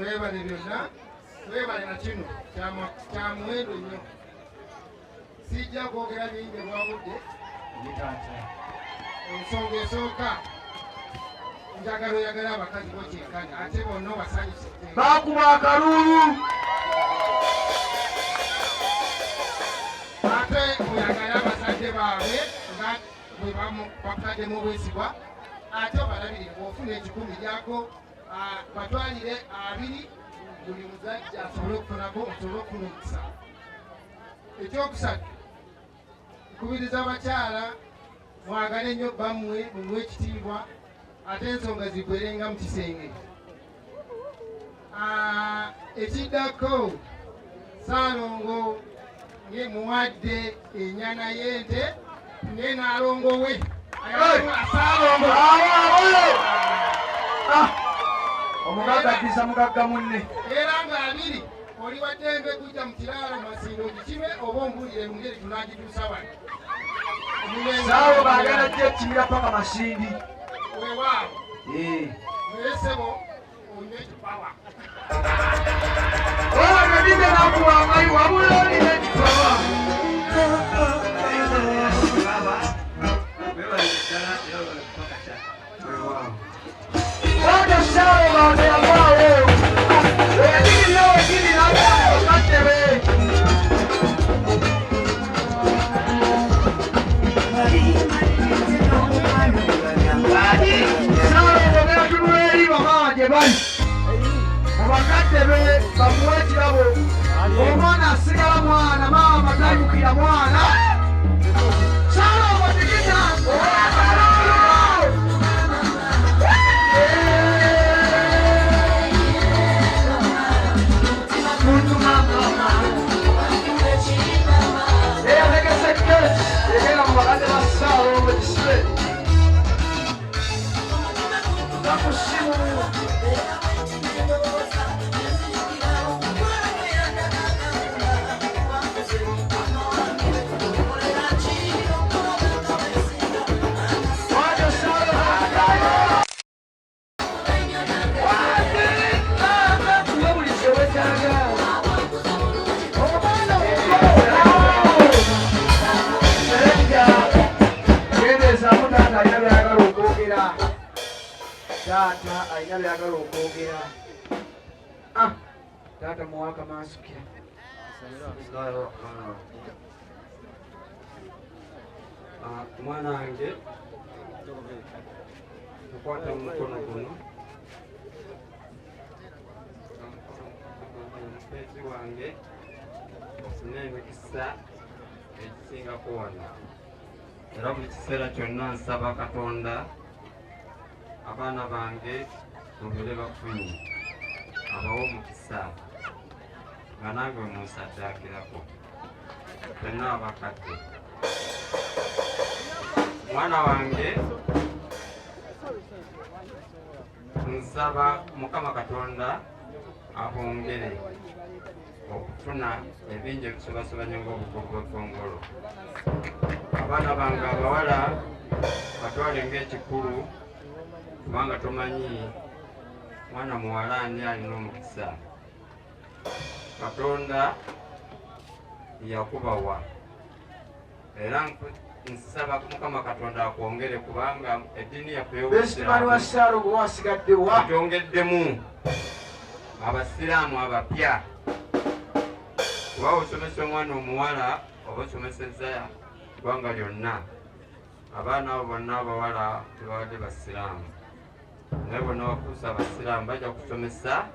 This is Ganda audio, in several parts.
Webale byonna, webale na kino kya muwendo nnyo. Sijja kwogera bingi bwabudde Taata. Ensonga esooka njagala oyagala abakazi bo kyenkana ate bonna obasanyuse. Bakuba akalulu. Ate oyagala abazadde baabwe nga bwe bakutaddemu obwesigwa ate obalabire bw'ofuna 10 gyako batwalire 2 buli muzajja asobole okufunako osobole okufuna omukisa. Ekyokusatu nkubiriza abakyala mwagale nnyo bammwe mumuwe ekitiibwa ate ensonga ziggwerenga mu kisenge. Ekiddako Salongo ye muwadde ennyana y'ente n'enaalongo we Salongo omugagga kisa mugagga munne era nga 2 oli waddembe kujja mu kiraalo Masindo gikime oba ombulire mu ngeri tunagituusa wano. Saawo baagala jja ekimira paka Masindi. Weewaawo naye ssebo olina ekipawa. Nebinde nakuwa amayi wabula olina ekipawa. Wano saawo baagayamwawo wegirira wegirira bakatebe. Abakatebe bamuwe ekirabo omwana asigala mwana maama tayukira mwana Salongo tikita egenda mu bakate ba Salongo ekisibe nakusimu Taata alina byagala okwogera. Taata muwaaka maasukira. Mwana wange mukwata mu mukono guno omupenzi wange ofune emikisa egisingako wano era buli kiseera kyonna nsaba Katonda abaana bange mubere bafunye abawo omukisa nga nange munsaddaakirako fenna abakadde. Mwana wange nsaba Mukama Katonda abongere okufuna ebingi ebikusobasubanya ng'obukulu bw'ekkongolo. Abaana bange abawala batwale ng'ekikulu kubanga tomanyi mwana muwala ani alina omukisa. Katonda yakubawa era nsaba Mukama Katonda akwongere kubanga eddiini yaffe y'Obusiraamu abasiraamu abapya. Kuba osomesa omwana omuwala oba osomesezza eggwanga lyonna. Abaana abo bonna abawala tebabadde basiraamu naye bonna bakuusa abasiraamu bajja kusomesa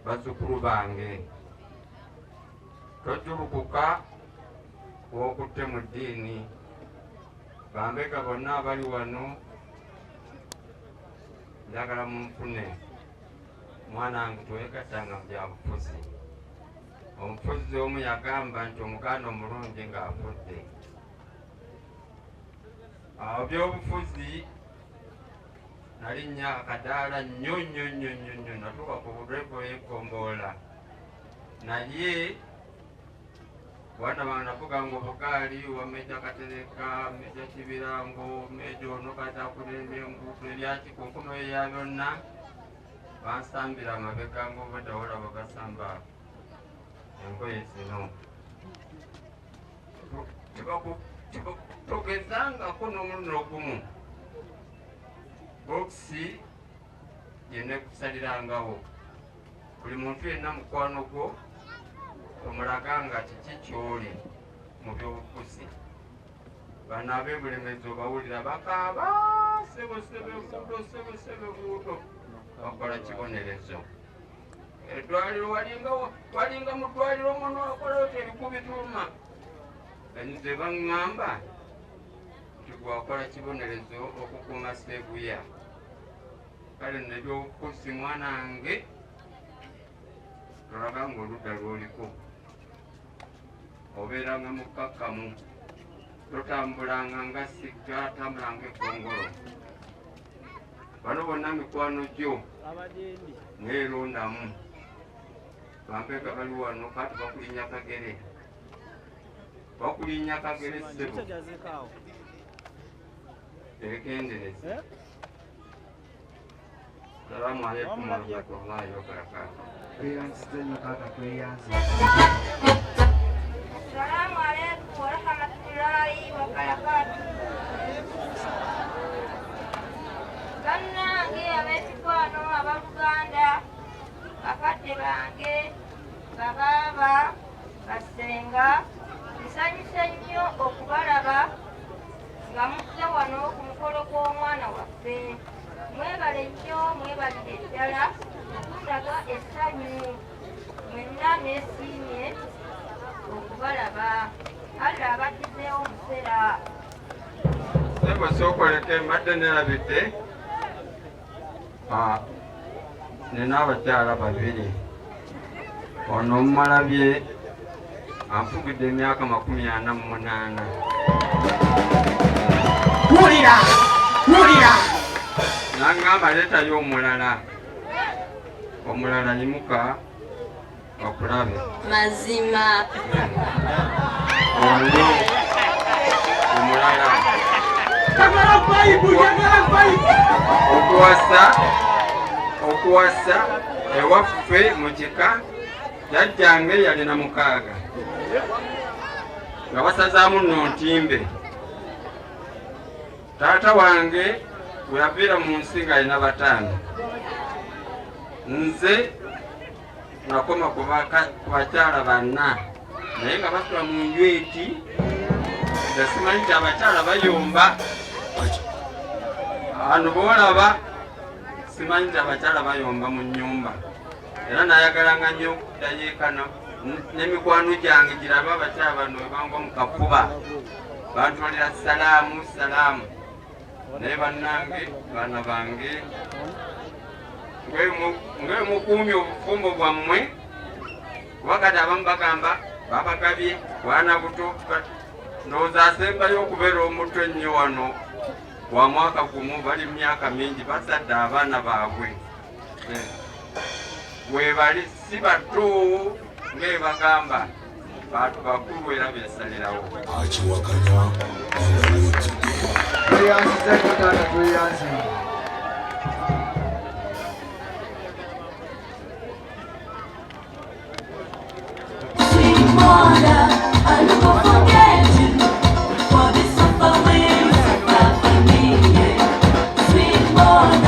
bazzukulu bange. Tojulukuka w'okutte mu ddiini. Bambega bonna abali wano njagala munfune. Mwana wange teweegattanga mu byabufuzi. Omufuzi omu yagamba nti omuganda omulungi ng'afudde. Awo byobufuzi nali nnyo akadaala nnyo natuuka ku bulevo y'ekkomboola naye bwana bange navuganga obugaali wa Meja Katereka, Meja Kibirango, Meja ono kati akulembye enguudo ebyakikunkuma eya byonna bansambira amabega ng'obudde olaba basamba engoye zino togezangako n'omuluno gumu bokisi yenekusaliraangawo buli muntu yenna mukwano gwo omulaga nga kiki kyoli mu byobufuzi bano ab'ebulemezi obawulira bakaaba sebosebekuudo bakola kibonerezo eddwaliro walinga mu ddwaliro muno wakolayo tebikubituma enze baŋŋamba nti gwakola kibonerezo okukuuma seeguya kale nebyobufuzi mwanange tolaga ng'oludda lw'oliko obeeranga mukkakkamu totambulanga nga sigga atambulanga ekkongolo bano bonna mikwano gyo mwerondamu bampeeka bali wano kati bakulinnya kagere ssebo ekendereza salamu alaikum warahmatullahi wabarakatuh. Assalamu alaikum warahmatullahi wabarakatuh. Bannange ab'ekikwano abaluganda bakadde bange babaaba basenga nsanyuse nnyo okubalaba nga muzze wano ku mukolo gw'omwana waffe mwebale nnyo mwebalire ddala okundaga essanyu mwenna neesiimye okubalaba alla abaddizeewo omusera sebo sookoleke mbadde nerabidde nina abakyala babiri ono omumalabye anfugidde emyaka 48 wulira nangamba leetayo omulala yimuka okulabe mazima ono omulala okuwasa ewaffe mu kika jajjange yalina 6 nga basazaamu nno ntimbe taata wange bwe yaviira mu nsi nga alina 5 nze nakoma ku bakyala 4 naye nga basula mu nju eti nga simanyi nti abakyala bayomba ano boolaba simanyi nti abakyala bayomba mu nnyumba era nayagalanga nnyo okuddayo ekano n'emikwano gyange girabe abakyala bano webangwa mu kafuba bantwalira salaamu naye bannange baana bange ng'emukuumya obufumbo bwammwe kuba kati abamu bagamba babagabye bwana buto ndowooza asembayo okubeera omuto ennyo wano wa mwaka gumu bali myaka mingi basadde abaana baabwe webali si bato ng'ebagamba bantu bakulu era beesalirawo akiwakanya tweyanziza nnyo taata tweyanze